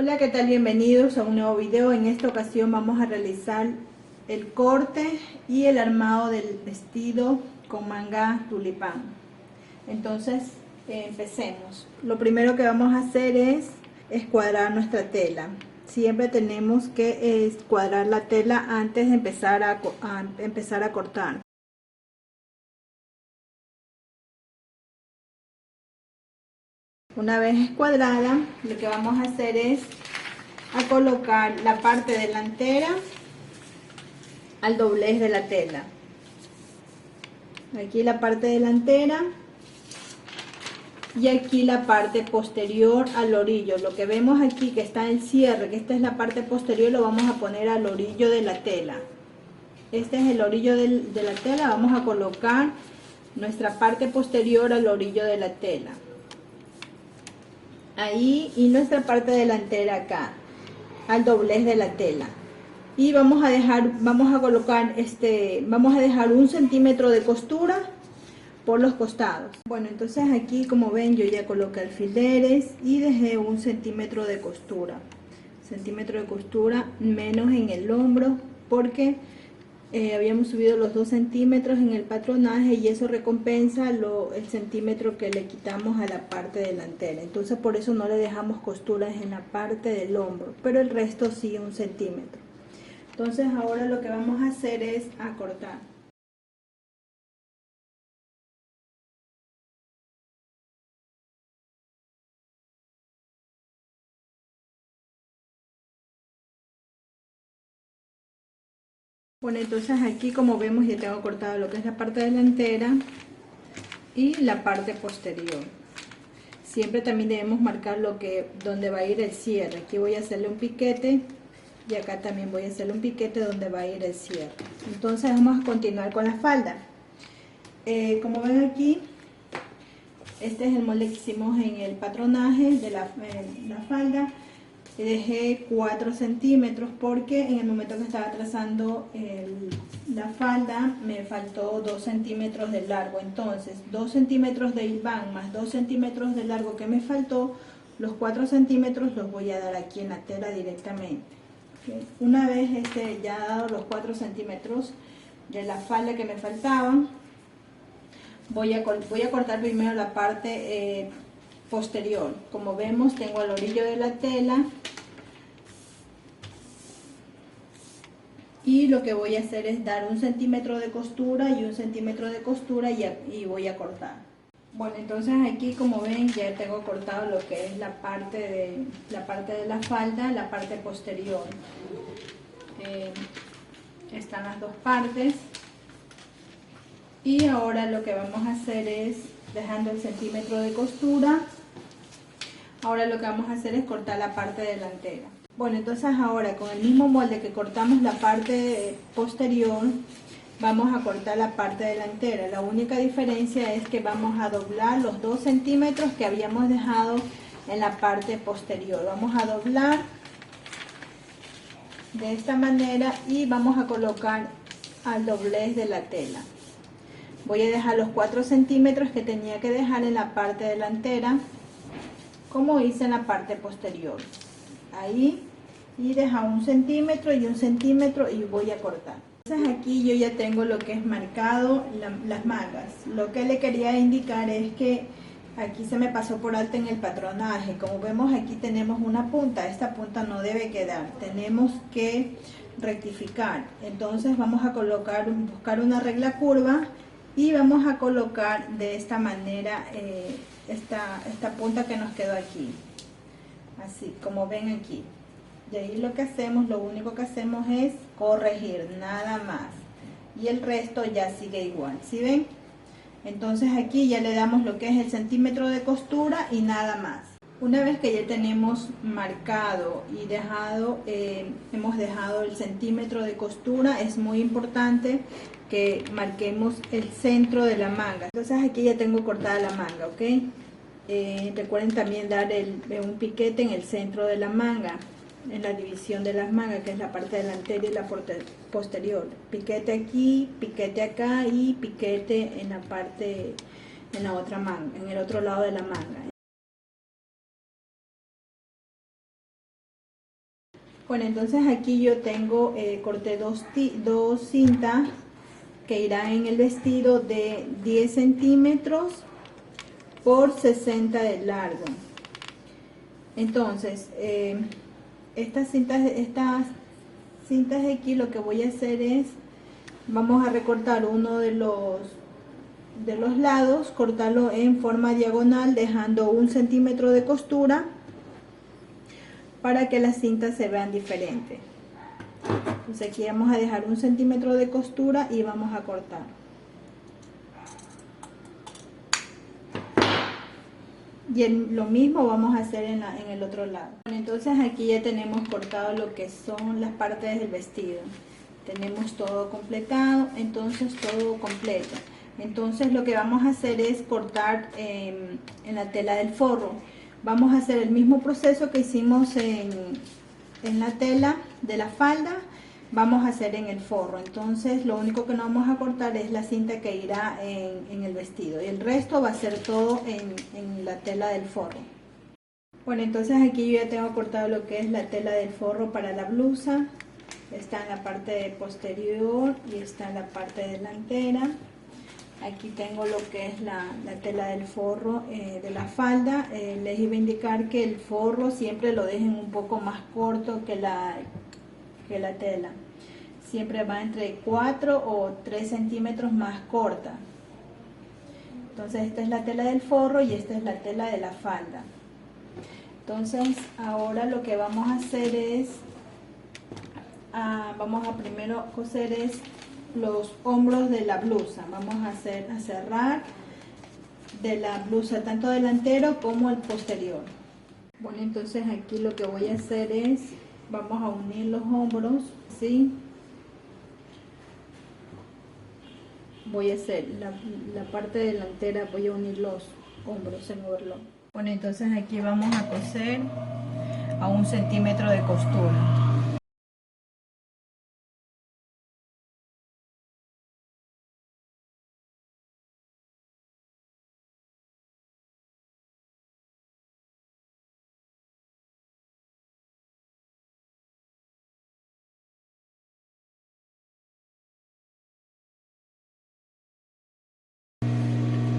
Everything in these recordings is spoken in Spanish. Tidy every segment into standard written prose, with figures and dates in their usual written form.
Hola, ¿qué tal? Bienvenidos a un nuevo video. En esta ocasión vamos a realizar el corte y el armado del vestido con manga tulipán. Entonces, empecemos. Lo primero que vamos a hacer es escuadrar nuestra tela. Siempre tenemos que escuadrar la tela antes de empezar a cortar. Una vez escuadrada, lo que vamos a hacer es colocar la parte delantera al doblez de la tela. Aquí la parte delantera y aquí la parte posterior al orillo. Lo que vemos aquí que está el cierre, que esta es la parte posterior, lo vamos a poner al orillo de la tela. Este es el orillo de la tela. Vamos a colocar nuestra parte posterior al orillo de la tela. Ahí, y nuestra parte delantera acá, al doblez de la tela. Y vamos a dejar 1 centímetro de costura por los costados. Bueno, entonces aquí, como ven, yo ya coloqué alfileres y dejé 1 centímetro de costura. Centímetro de costura menos en el hombro, porque habíamos subido los 2 centímetros en el patronaje y eso recompensa el centímetro que le quitamos a la parte delantera. Entonces por eso no le dejamos costuras en la parte del hombro, pero el resto sí 1 centímetro. Entonces ahora lo que vamos a hacer es acortar. Bueno, entonces aquí, como vemos, ya tengo cortado lo que es la parte delantera y la parte posterior. Siempre también debemos marcar donde va a ir el cierre. Aquí voy a hacerle un piquete y acá también voy a hacerle un piquete donde va a ir el cierre. Entonces vamos a continuar con la falda. Como ven aquí, este es el molde que hicimos en el patronaje de la falda. Dejé 4 centímetros porque en el momento que estaba trazando la falda me faltó 2 centímetros de largo. Entonces 2 centímetros de hilván más 2 centímetros de largo que me faltó, los 4 centímetros los voy a dar aquí en la tela directamente. ¿Okay? Una vez ya dado los 4 centímetros de la falda que me faltaban, voy a cortar primero la parte posterior. Como vemos, tengo al orillo de la tela y lo que voy a hacer es dar 1 centímetro de costura y 1 centímetro de costura y voy a cortar. Bueno, entonces aquí, como ven, ya tengo cortado lo que es la parte de la falda, la parte posterior. Están las dos partes. Y ahora lo que vamos a hacer es, dejando el centímetro de costura, ahora lo que vamos a hacer es cortar la parte delantera. Bueno, entonces ahora con el mismo molde que cortamos la parte posterior, vamos a cortar la parte delantera. La única diferencia es que vamos a doblar los 2 centímetros que habíamos dejado en la parte posterior. Vamos a doblar de esta manera y vamos a colocar al doblez de la tela. Voy a dejar los 4 centímetros que tenía que dejar en la parte delantera, como hice en la parte posterior. Ahí, y deja 1 centímetro y 1 centímetro y voy a cortar. Entonces aquí yo ya tengo lo que es marcado las mangas. Lo que le quería indicar es que aquí se me pasó por alto en el patronaje. Como vemos, aquí tenemos una punta. Esta punta no debe quedar. Tenemos que rectificar. Entonces vamos a buscar una regla curva y vamos a colocar de esta manera esta punta que nos quedó aquí, así como ven aquí. Y ahí lo único que hacemos es corregir, nada más, y el resto ya sigue igual, ¿sí ven? Entonces aquí ya le damos lo que es el centímetro de costura y nada más. Una vez que ya tenemos marcado y hemos dejado el centímetro de costura, es muy importante que marquemos el centro de la manga. Entonces aquí ya tengo cortada la manga, ¿ok? Recuerden también dar un piquete en el centro de la manga, en la división de las mangas, que es la parte delantera y la posterior. Piquete aquí, piquete acá y piquete en la otra manga, en el otro lado de la manga. Bueno, entonces aquí yo tengo, corté dos cintas que irán en el vestido de 10 centímetros por 60 de largo. Entonces, estas cintas de aquí, lo que voy a hacer es, vamos a recortar uno de los lados, cortarlo en forma diagonal, dejando 1 centímetro de costura para que las cintas se vean diferentes. Entonces aquí vamos a dejar 1 centímetro de costura y vamos a cortar. Y lo mismo vamos a hacer en el otro lado. Bueno, entonces aquí ya tenemos cortado lo que son las partes del vestido. Tenemos todo completado, entonces todo completo. Entonces lo que vamos a hacer es cortar en la tela del forro. Vamos a hacer el mismo proceso que hicimos en la tela de la falda, vamos a hacer en el forro. Entonces lo único que no vamos a cortar es la cinta que irá en el vestido, y el resto va a ser todo en la tela del forro. Bueno, entonces aquí yo ya tengo cortado lo que es la tela del forro para la blusa. Está en la parte posterior y está en la parte delantera. Aquí tengo lo que es la tela del forro de la falda. Les iba a indicar que el forro siempre lo dejen un poco más corto que la tela. Siempre va entre 4 o 3 centímetros más corta. Entonces esta es la tela del forro y esta es la tela de la falda. Entonces ahora lo que vamos a hacer es, vamos a primero coser los hombros de la blusa. Vamos a cerrar de la blusa tanto delantero como el posterior. Bueno, entonces aquí lo que voy a hacer es, vamos a unir los hombros, ¿sí? Voy a hacer la parte delantera, voy a unir los hombros en overlock. Bueno, entonces aquí vamos a coser a 1 centímetro de costura.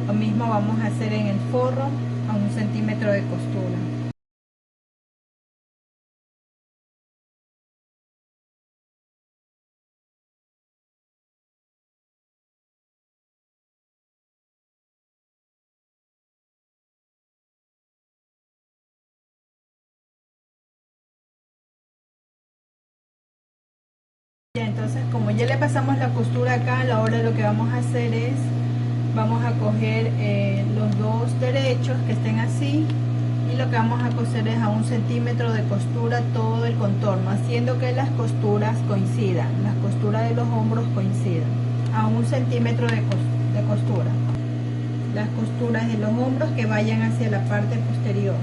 Lo mismo vamos a hacer en el forro a 1 centímetro de costura. Ya, entonces como ya le pasamos la costura acá, ahora lo que vamos a hacer es, vamos a coger los dos derechos que estén así, y lo que vamos a coser es a 1 centímetro de costura todo el contorno, haciendo que las costuras coincidan, las costuras de los hombros coincidan, a 1 centímetro de costura, las costuras de los hombros que vayan hacia la parte posterior.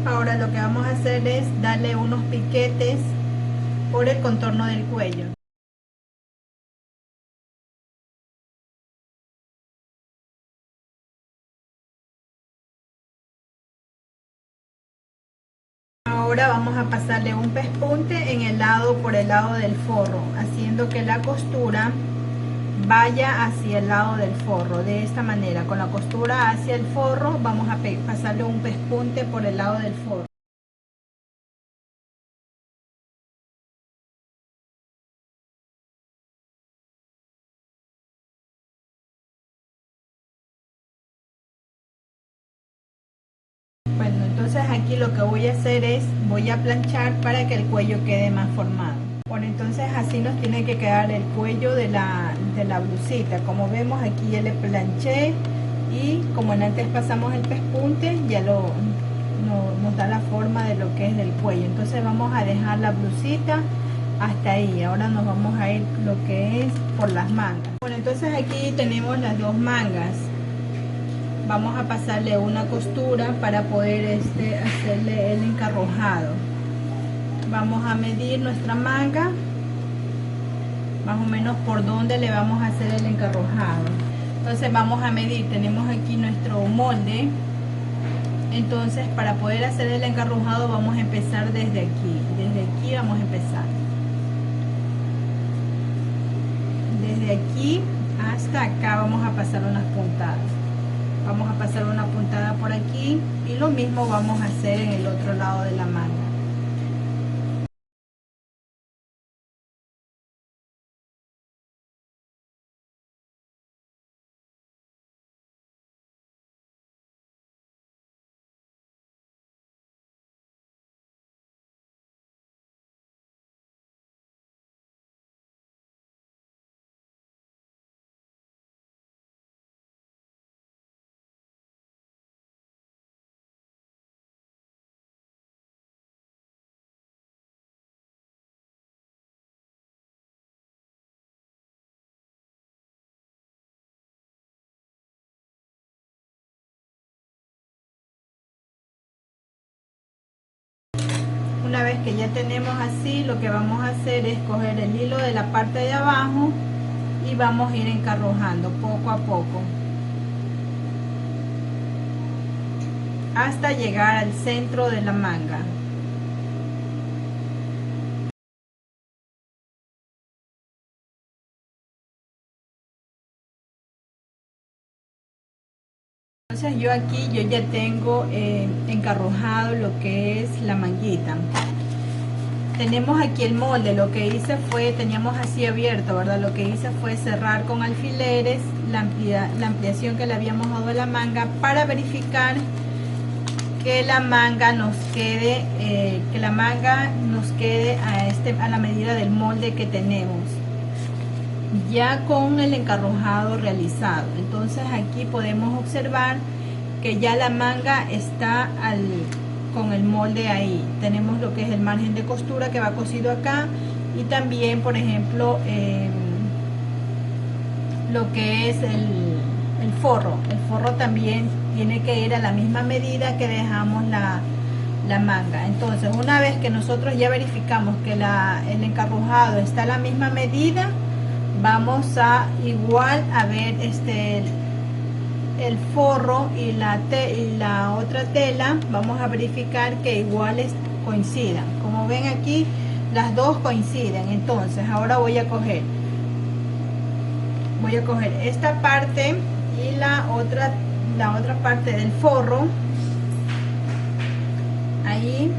Ahora lo que vamos a hacer es darle unos piquetes por el contorno del cuello. Ahora vamos a pasarle un pespunte por el lado del forro, haciendo que la costura vaya hacia el lado del forro. De esta manera, con la costura hacia el forro, vamos a pasarle un pespunte por el lado del forro. Bueno, entonces aquí lo que voy a hacer es, voy a planchar para que el cuello quede más formado. Bueno, entonces así nos tiene que quedar el cuello de la blusita. Como vemos aquí ya le planché, y como antes pasamos el pespunte, ya lo nos da la forma de lo que es del cuello. Entonces vamos a dejar la blusita hasta ahí. Ahora nos vamos a ir lo que es por las mangas. Bueno, entonces aquí tenemos las dos mangas. Vamos a pasarle una costura para poder hacerle el encarrojado. Vamos a medir nuestra manga, más o menos por donde le vamos a hacer el encarrojado. Entonces vamos a medir, tenemos aquí nuestro molde. Entonces para poder hacer el encarrojado vamos a empezar desde aquí vamos a empezar. Desde aquí hasta acá vamos a pasar unas puntadas. Vamos a pasar una puntada por aquí y lo mismo vamos a hacer en el otro lado de la manga. Una vez que ya tenemos así, lo que vamos a hacer es coger el hilo de la parte de abajo y vamos a ir encarrojando poco a poco hasta llegar al centro de la manga. Entonces yo aquí ya tengo encarrojado lo que es la manguita. Tenemos aquí el molde. Lo que hice fue, teníamos así abierto, ¿verdad? Lo que hice fue cerrar con alfileres la ampliación que le habíamos dado a la manga para verificar que la manga nos quede a la medida del molde que tenemos ya con el encarrojado realizado. Entonces aquí podemos observar que ya la manga está con el molde ahí. Tenemos lo que es el margen de costura que va cosido acá y también, por ejemplo, lo que es el forro. El forro también tiene que ir a la misma medida que dejamos la manga. Entonces, una vez que nosotros ya verificamos que el encarrojado está a la misma medida, vamos a igual a ver el forro y la otra tela, vamos a verificar que iguales coincidan. Como ven aquí, las dos coinciden. Entonces ahora voy a coger esta parte y la otra parte del forro ahí.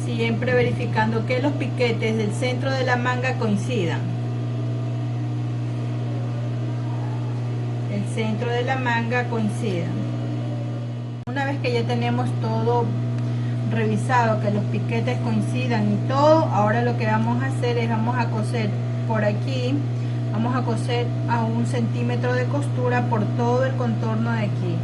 Siempre verificando que los piquetes del centro de la manga coincidan. El centro de la manga coincida. Una vez que ya tenemos todo revisado, que los piquetes coincidan y todo, ahora lo que vamos a hacer es vamos a coser por aquí, vamos a coser a 1 centímetro de costura por todo el contorno de aquí.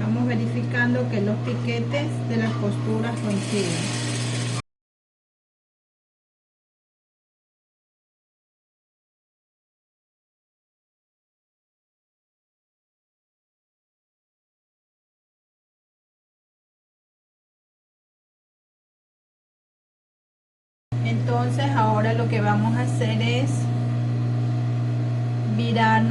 Vamos verificando que los piquetes de las costuras coinciden. Entonces ahora lo que vamos a hacer es virar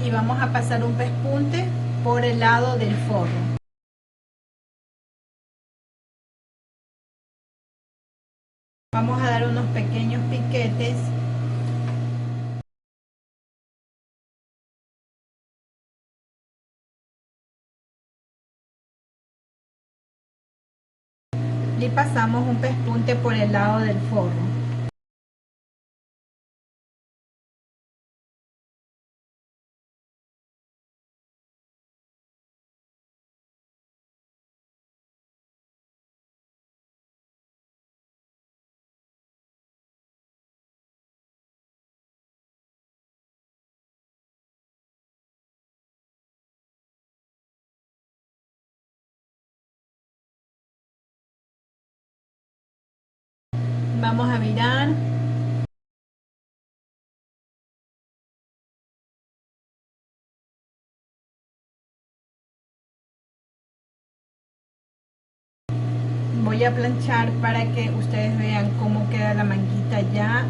y vamos a pasar un pespunte por el lado del forro. y pasamos un pespunte por el lado del forro. Vamos a mirar. Voy a planchar para que ustedes vean cómo queda la manguita ya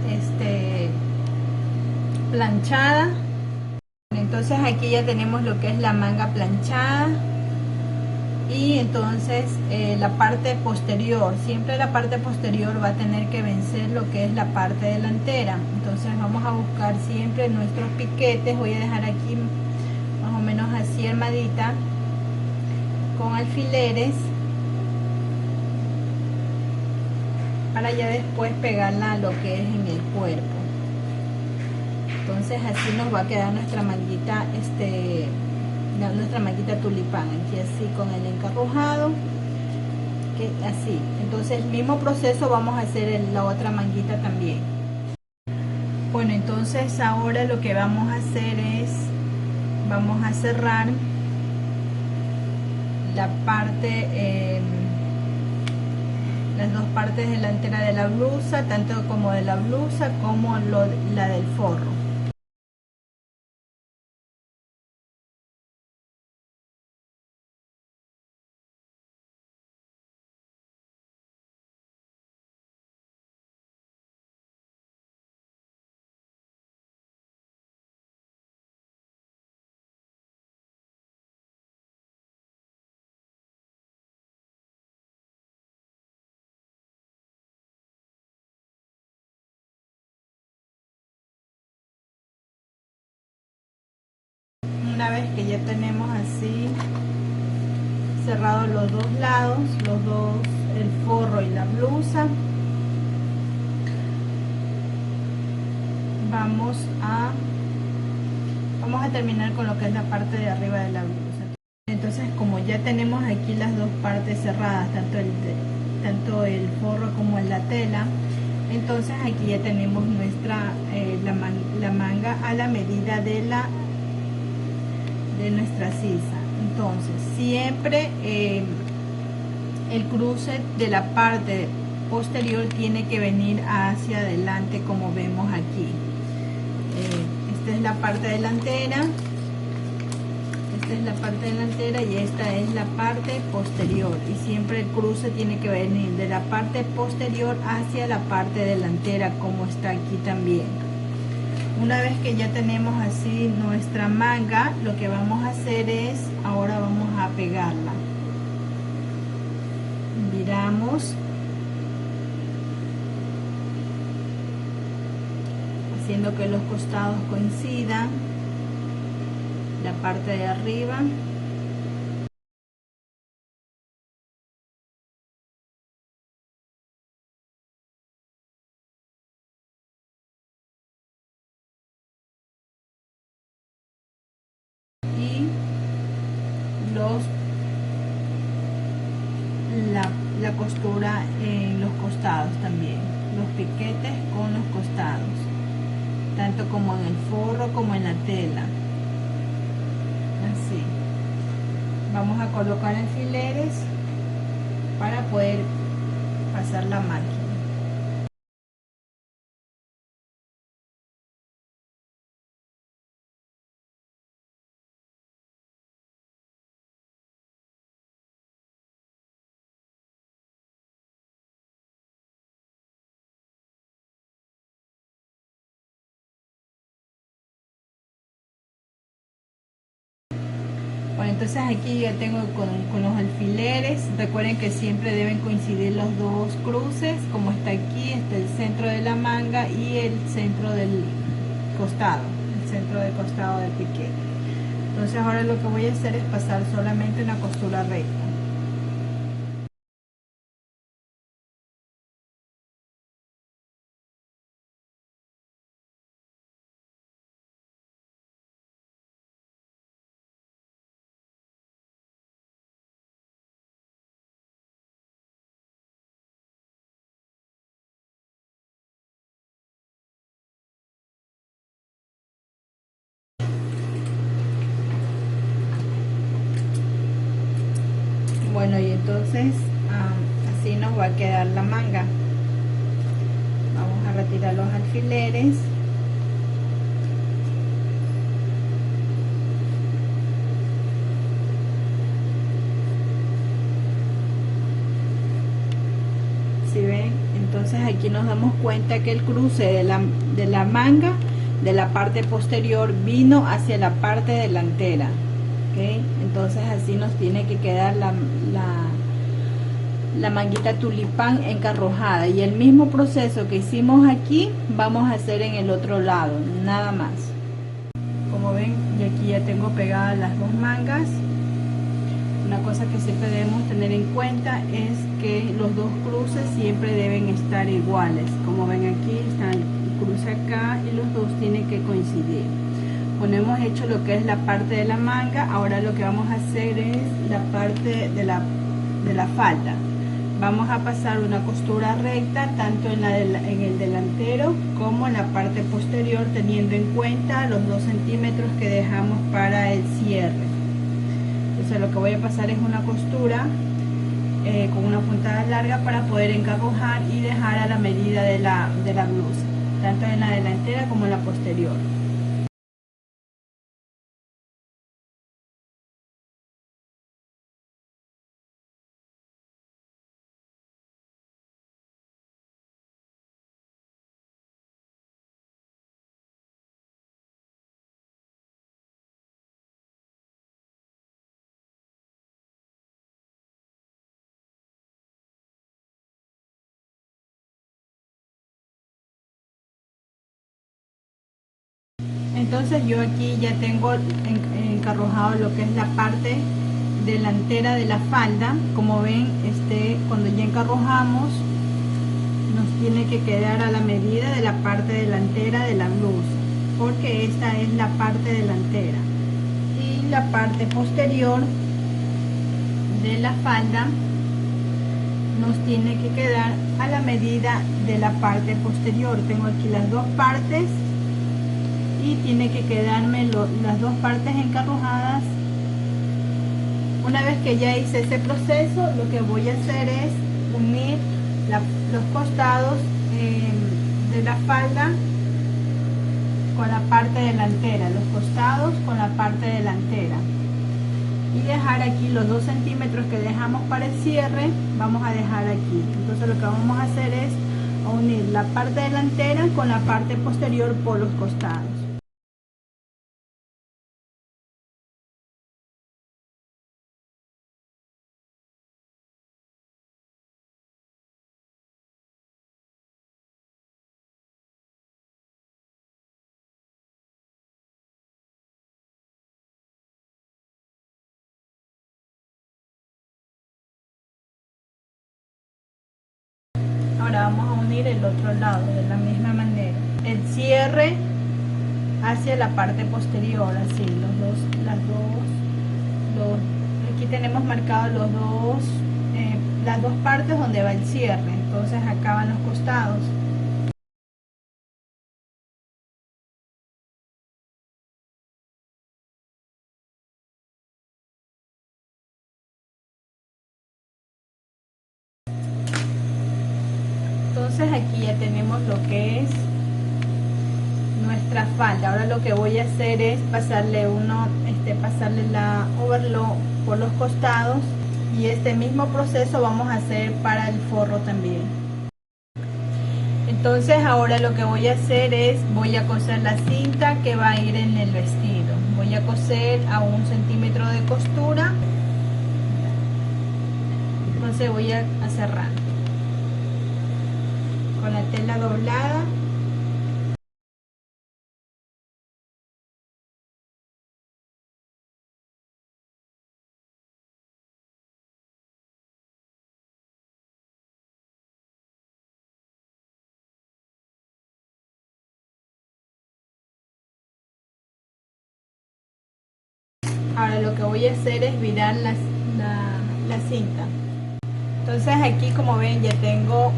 planchada. Entonces aquí ya tenemos lo que es la manga planchada. Y entonces la parte posterior, siempre la parte posterior va a tener que vencer lo que es la parte delantera. Entonces vamos a buscar siempre nuestros piquetes. Voy a dejar aquí más o menos así armadita con alfileres para ya después pegarla a lo que es en el cuerpo. Entonces así nos va a quedar nuestra manguita nuestra manguita tulipán, aquí así con el encarrujado, que así. Entonces el mismo proceso vamos a hacer en la otra manguita también. Bueno, entonces ahora lo que vamos a hacer es, vamos a cerrar la parte, las dos partes delanteras de la blusa, tanto como de la blusa como la del forro. Una vez que ya tenemos así cerrados los dos lados, el forro y la blusa, vamos a terminar con lo que es la parte de arriba de la blusa. Entonces, como ya tenemos aquí las dos partes cerradas, tanto el forro como la tela, entonces aquí ya tenemos la manga a la medida de nuestra sisa. Entonces siempre el cruce de la parte posterior tiene que venir hacia adelante, como vemos aquí. Esta es la parte delantera, y esta es la parte posterior, y siempre el cruce tiene que venir de la parte posterior hacia la parte delantera, como está aquí también. Una vez que ya tenemos así nuestra manga, lo que vamos a hacer es, ahora vamos a pegarla. Viramos, haciendo que los costados coincidan, la parte de arriba. Y la costura en los costados también, los piquetes con los costados, tanto como en el forro como en la tela. Así vamos a colocar alfileres para poder pasar la máquina. Bueno, entonces aquí ya tengo con los alfileres. Recuerden que siempre deben coincidir los dos cruces, como está aquí, está el centro de la manga y el centro del costado, del piquete. Entonces ahora lo que voy a hacer es pasar solamente una costura recta. Bueno, y entonces así nos va a quedar la manga. Vamos a retirar los alfileres. Si ven, entonces aquí nos damos cuenta que el cruce de la manga de la parte posterior vino hacia la parte delantera. ¿Okay? Entonces así nos tiene que quedar la manguita tulipán encarrojada, y el mismo proceso que hicimos aquí vamos a hacer en el otro lado, nada más. Como ven, y aquí ya tengo pegadas las dos mangas. Una cosa que siempre debemos tener en cuenta es que los dos cruces siempre deben estar iguales. Como ven, aquí está el cruce acá y los dos tienen que coincidir. Bueno, hemos hecho lo que es la parte de la manga. Ahora lo que vamos a hacer es la parte de la falda. Vamos a pasar una costura recta tanto en el delantero como en la parte posterior, teniendo en cuenta los 2 centímetros que dejamos para el cierre. Entonces lo que voy a pasar es una costura con una puntada larga para poder encarrojar y dejar a la medida de la blusa, tanto en la delantera como en la posterior. Entonces yo aquí ya tengo encarrojado lo que es la parte delantera de la falda. Como ven, cuando ya encarrojamos nos tiene que quedar a la medida de la parte delantera de la blusa, porque esta es la parte delantera, y la parte posterior de la falda nos tiene que quedar a la medida de la parte posterior. Tengo aquí las dos partes y tiene que quedarme las dos partes encarrojadas. Una vez que ya hice ese proceso, lo que voy a hacer es unir los costados de la falda con la parte delantera, los costados con la parte delantera, y dejar aquí los 2 centímetros que dejamos para el cierre. Vamos a dejar aquí. Entonces lo que vamos a hacer es unir la parte delantera con la parte posterior por los costados. Ahora vamos a unir el otro lado de la misma manera. El cierre hacia la parte posterior, así, aquí tenemos marcados las dos partes donde va el cierre. Entonces acá van los costados. Entonces aquí ya tenemos lo que es nuestra falda. Ahora lo que voy a hacer es pasarle la overlock por los costados, y este mismo proceso vamos a hacer para el forro también. Entonces ahora lo que voy a hacer es voy a coser la cinta que va a ir en el vestido. Voy a coser a 1 centímetro de costura. Entonces voy a cerrar con la tela doblada. Ahora lo que voy a hacer es virar la cinta. Entonces aquí, como ven, ya tengo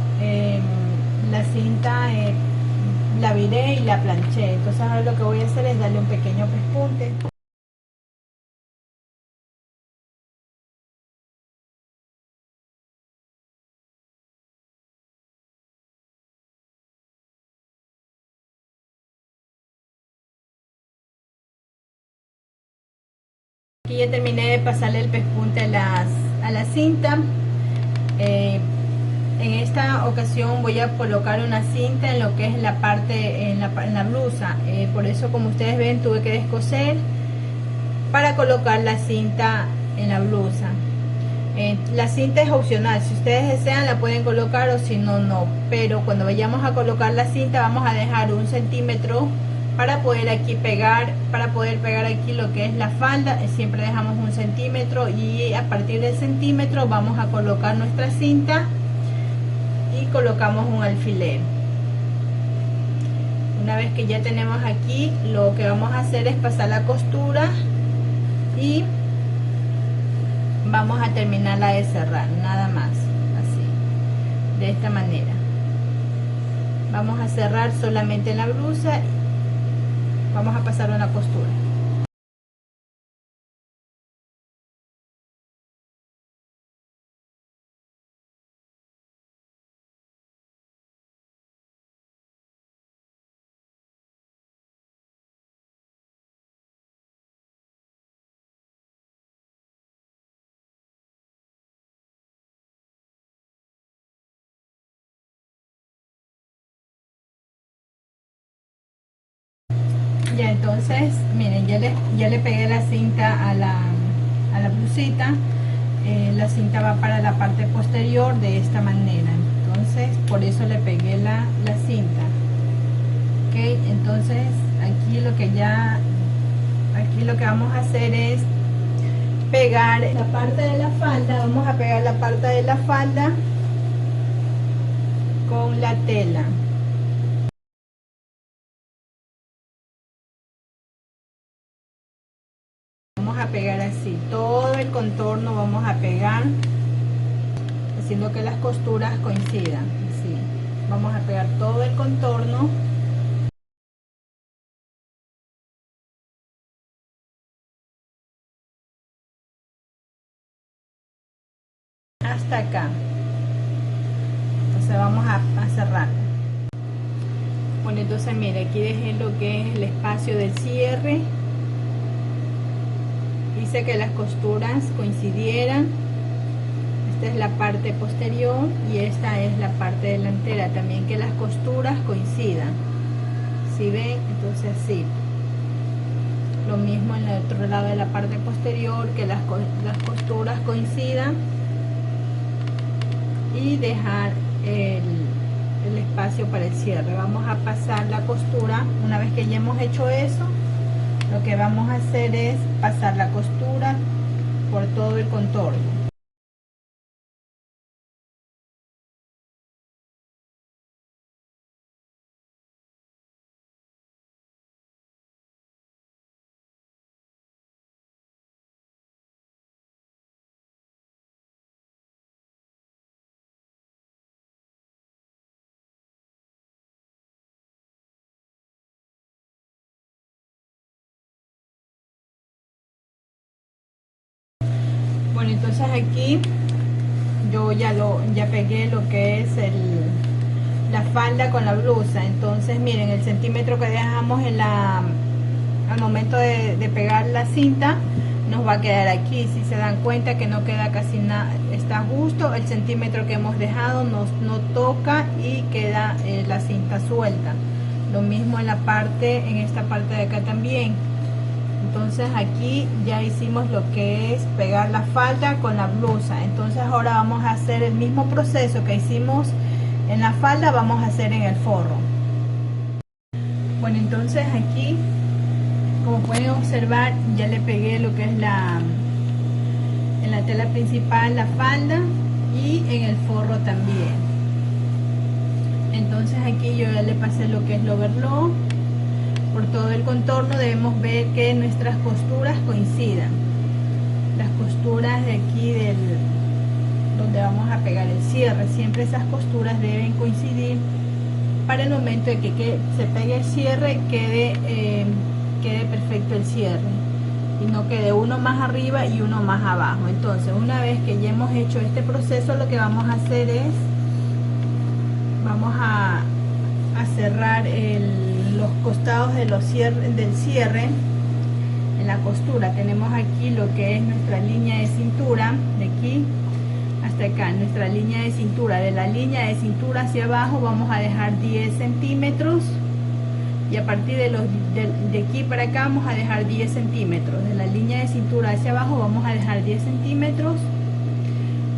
la cinta, la viré y la planché. Entonces ahora lo que voy a hacer es darle un pequeño pespunte. Aquí ya terminé de pasarle el pespunte a la cinta. En esta ocasión voy a colocar una cinta en lo que es la parte en la blusa. Por eso, como ustedes ven, tuve que descoser para colocar la cinta en la blusa. La cinta es opcional, si ustedes desean la pueden colocar, o si no, no. Pero cuando vayamos a colocar la cinta vamos a dejar 1 centímetro para poder aquí pegar, aquí lo que es la falda. Siempre dejamos 1 centímetro, y a partir del centímetro vamos a colocar nuestra cinta y colocamos un alfiler. Una vez que ya tenemos aquí, lo que vamos a hacer es pasar la costura y vamos a terminarla de cerrar, nada más, así, de esta manera. Vamos a cerrar solamente en la blusa, vamos a pasar una costura. Ya, entonces miren, ya le pegué la cinta a la blusita. La cinta va para la parte posterior de esta manera, entonces por eso le pegué la cinta. Ok, entonces aquí lo que vamos a hacer es pegar la parte de la falda. Vamos a pegar la parte de la falda con la tela. Vamos a pegar así todo el contorno, vamos a pegar haciendo que las costuras coincidan. Así vamos a pegar todo el contorno hasta acá. Entonces vamos a cerrar. Bueno, entonces mire, aquí dejé lo que es el espacio del cierre. Hice que las costuras coincidieran. Esta es la parte posterior y esta es la parte delantera. También que las costuras coincidan. ¿Sí ven? Entonces así. Lo mismo en el otro lado de la parte posterior, que las costuras coincidan. Y dejar el espacio para el cierre. Vamos a pasar la costura. Una vez que ya hemos hecho eso, lo que vamos a hacer es pasar la costura por todo el contorno. Bueno, entonces aquí yo ya pegué lo que es la falda con la blusa. Entonces miren, el centímetro que dejamos al momento de pegar la cinta nos va a quedar aquí. Si se dan cuenta que no queda casi nada, está justo el centímetro que hemos dejado, no toca y queda la cinta suelta. Lo mismo en esta parte de acá también. Entonces aquí ya hicimos lo que es pegar la falda con la blusa. Entonces ahora vamos a hacer el mismo proceso que hicimos en la falda, vamos a hacer en el forro. Bueno, entonces aquí, como pueden observar, ya le pegué lo que es en la tela principal la falda y en el forro también. Entonces aquí yo ya le pasé lo que es el overlock. Por todo el contorno debemos ver que nuestras costuras coincidan. Las costuras de aquí donde vamos a pegar el cierre, siempre esas costuras deben coincidir para el momento de que se pegue el cierre quede perfecto el cierre y no quede uno más arriba y uno más abajo. Entonces, una vez que ya hemos hecho este proceso, lo que vamos a hacer es vamos a cerrar los costados del cierre en la costura tenemos aquí lo que es nuestra línea de cintura, de aquí hasta acá, nuestra línea de cintura. De la línea de cintura hacia abajo vamos a dejar 10 centímetros, y a partir de aquí para acá vamos a dejar 10 centímetros. De la línea de cintura hacia abajo vamos a dejar 10 centímetros,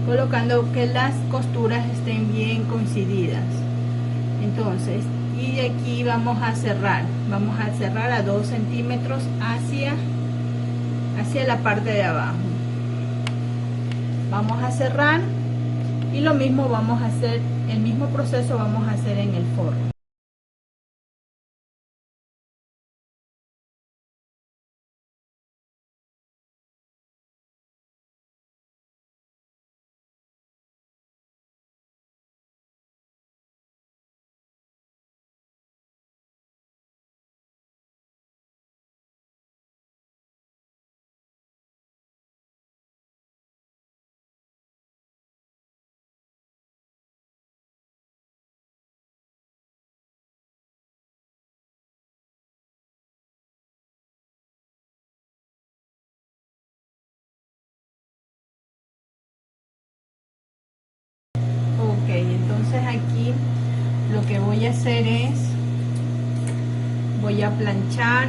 colocando que las costuras estén bien coincididas. Entonces, y de aquí vamos a cerrar a 2 centímetros hacia la parte de abajo. Vamos a cerrar, y lo mismo vamos a hacer, el mismo proceso vamos a hacer en el forro. Ok, entonces aquí lo que voy a hacer es, voy a planchar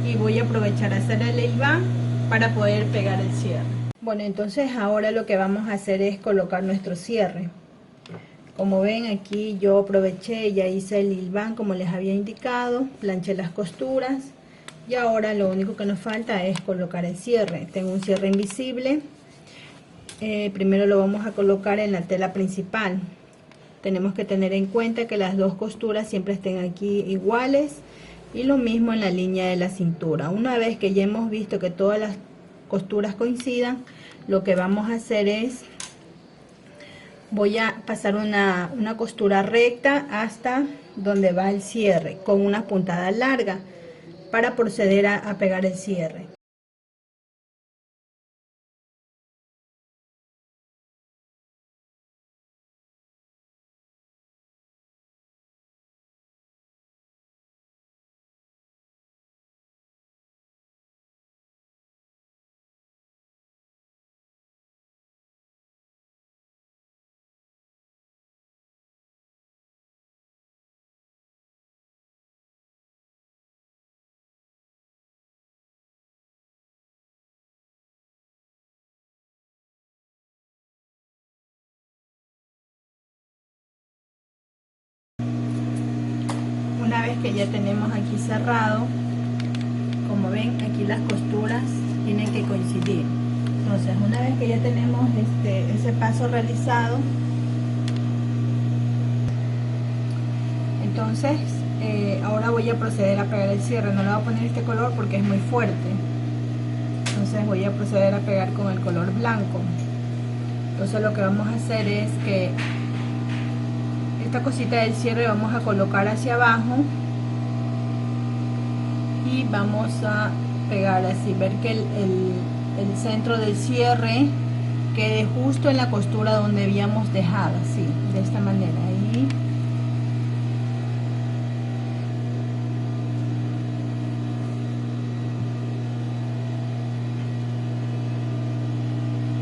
y voy a aprovechar a hacer el hilván para poder pegar el cierre. Bueno, entonces ahora lo que vamos a hacer es colocar nuestro cierre. Como ven, aquí yo aproveché, ya hice el hilván como les había indicado, planché las costuras, y ahora lo único que nos falta es colocar el cierre. Tengo un cierre invisible. Primero lo vamos a colocar en la tela principal. Tenemos que tener en cuenta que las dos costuras siempre estén aquí iguales, y lo mismo en la línea de la cintura. Una vez que ya hemos visto que todas las costuras coincidan, lo que vamos a hacer es, voy a pasar una costura recta hasta donde va el cierre con una puntada larga para proceder a pegar el cierre. Una vez que ya tenemos aquí cerrado, como ven, aquí las costuras tienen que coincidir. Entonces, una vez que ya tenemos ese paso realizado, entonces ahora voy a proceder a pegar el cierre. No le voy a poner este color porque es muy fuerte, entonces voy a proceder a pegar con el color blanco. Entonces lo que vamos a hacer es que esta cosita del cierre vamos a colocar hacia abajo y vamos a pegar así, ver que el centro del cierre quede justo en la costura donde habíamos dejado, así, de esta manera. Ahí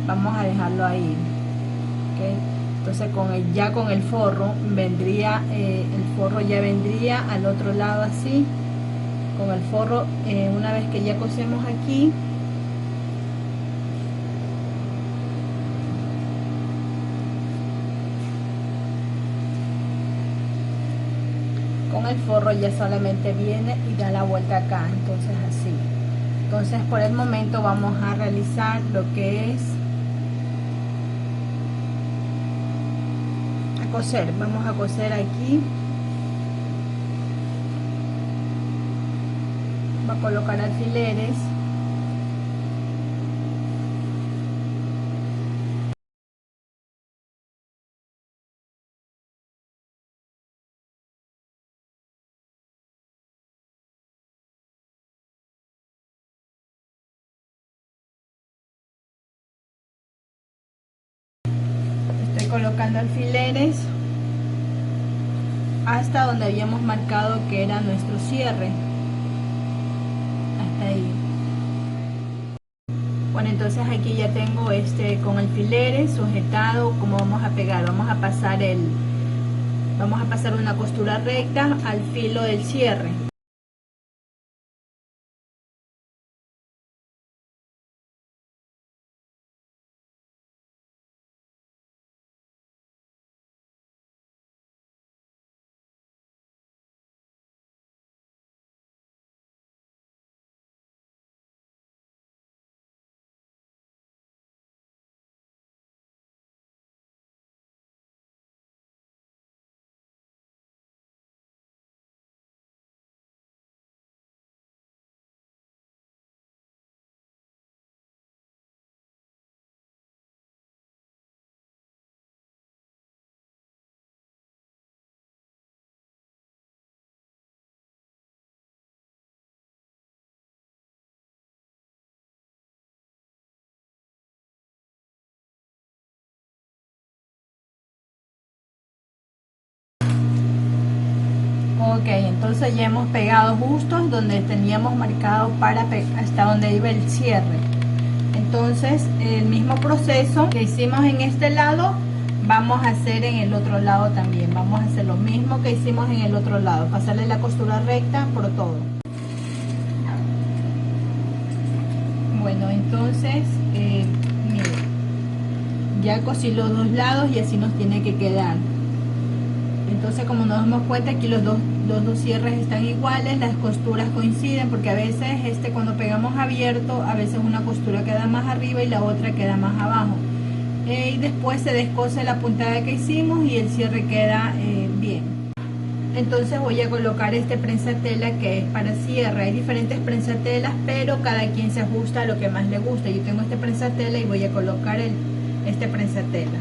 vamos a dejarlo ahí, ¿okay? Entonces ya con el forro vendría, el forro ya vendría al otro lado así, con el forro. Una vez que ya cosemos aquí, con el forro ya solamente viene y da la vuelta acá, entonces así. Entonces por el momento vamos a realizar lo que es coser. Vamos a coser aquí, va a colocar alfileres, estoy colocando alfileres hasta donde habíamos marcado que era nuestro cierre, Ahí. Bueno, entonces aquí ya tengo con el alfileres sujetado. Como vamos a pegar, vamos a pasar una costura recta al filo del cierre. Ok, entonces ya hemos pegado justo donde teníamos marcado hasta donde iba el cierre. Entonces el mismo proceso que hicimos en este lado vamos a hacer en el otro lado también. Vamos a hacer lo mismo que hicimos en el otro lado, pasarle la costura recta por todo. Bueno, entonces miren, ya cosí los dos lados y así nos tiene que quedar. Entonces, como nos damos cuenta, aquí los dos cierres están iguales, las costuras coinciden, porque a veces cuando pegamos abierto, a veces una costura queda más arriba y la otra queda más abajo. Y después se descose la puntada que hicimos y el cierre queda bien. Entonces voy a colocar este prensatela que es para cierre. Hay diferentes prensatelas, pero cada quien se ajusta a lo que más le gusta. Yo tengo este prensatela y voy a colocar este prensatela.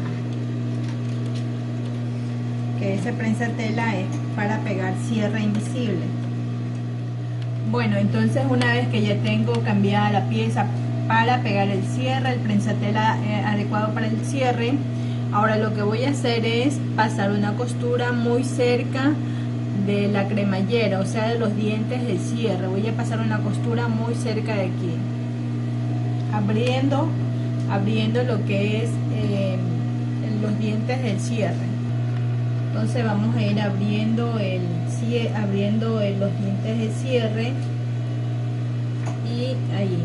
Que esa prensatela es para pegar cierre invisible. Bueno, entonces una vez que ya tengo cambiada la pieza para pegar el cierre, el prensatela adecuado para el cierre, ahora lo que voy a hacer es pasar una costura muy cerca de la cremallera, o sea, de los dientes del cierre. Voy a pasar una costura muy cerca de aquí, abriendo lo que es los dientes del cierre. Entonces vamos a ir abriendo los dientes de cierre y ahí.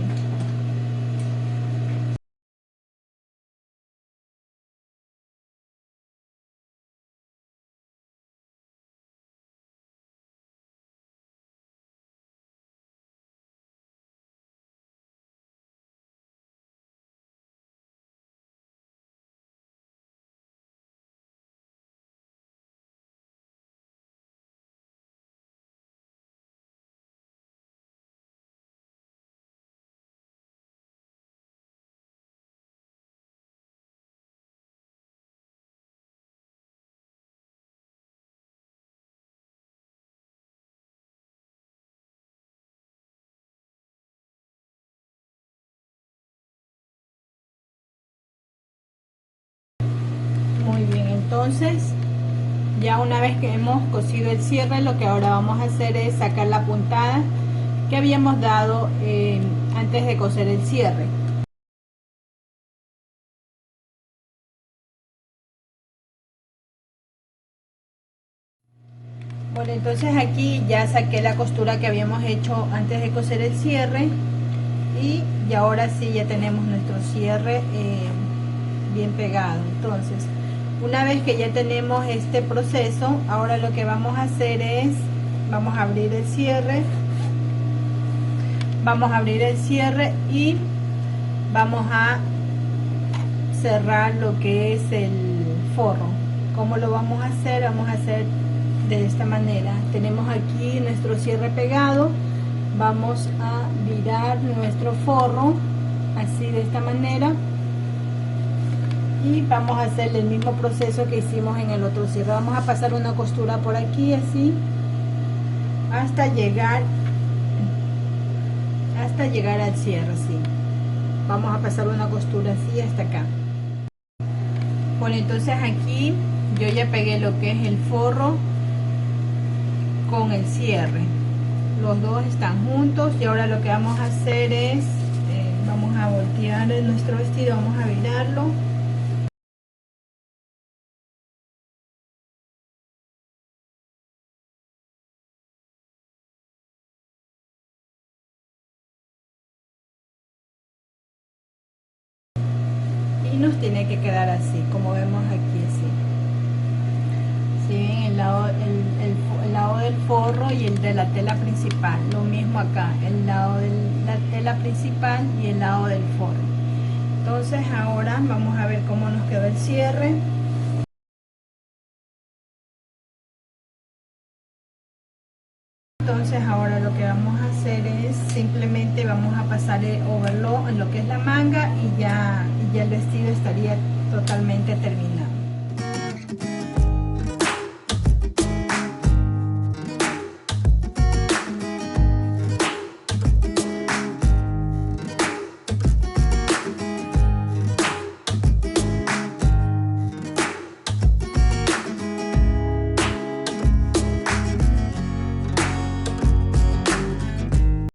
Muy bien, entonces ya una vez que hemos cosido el cierre, lo que ahora vamos a hacer es sacar la puntada que habíamos dado antes de coser el cierre. Bueno, entonces aquí ya saqué la costura que habíamos hecho antes de coser el cierre y ahora sí ya tenemos nuestro cierre bien pegado. Entonces, una vez que ya tenemos este proceso, ahora lo que vamos a hacer es, vamos a abrir el cierre y vamos a cerrar lo que es el forro. ¿Cómo lo vamos a hacer? Vamos a hacer de esta manera. Tenemos aquí nuestro cierre pegado, vamos a virar nuestro forro así, de esta manera, y vamos a hacer el mismo proceso que hicimos en el otro cierre. Vamos a pasar una costura por aquí así hasta llegar al cierre. Así vamos a pasar una costura así hasta acá. Bueno, entonces aquí yo ya pegué lo que es el forro con el cierre. los dos están juntos. Y ahora lo que vamos a hacer es vamos a voltear nuestro vestido, vamos a virarlo. Y nos tiene que quedar así, como vemos aquí, así. ¿Sí ven? El lado del forro y el de la tela principal. Lo mismo acá, el lado de la tela principal y el lado del forro. Entonces ahora vamos a ver cómo nos quedó el cierre. Entonces ahora lo que vamos a hacer es simplemente vamos a pasar el overlock en lo que es la manga y ya el vestido estaría totalmente terminado.